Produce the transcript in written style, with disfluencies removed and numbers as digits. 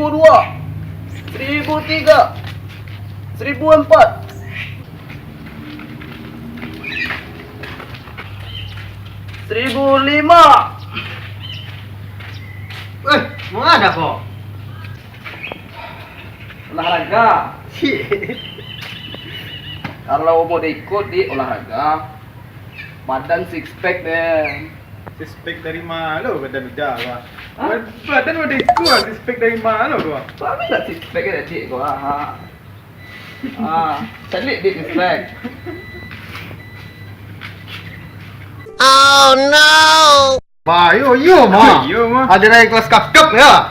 1002, 1003, 1004, 1005. Mau ada kok? Olahraga. Kalau mau ikut di olahraga, badan six pack deh. Suspek dari mana lo badan udah gua. Hah? Badan udah kuat, suspek dari mana gua? Tapi tak six pack ada dik gua. Celik dik six pack. Bah, yo mah. Yo mah. Ada naik kelas kakap ya.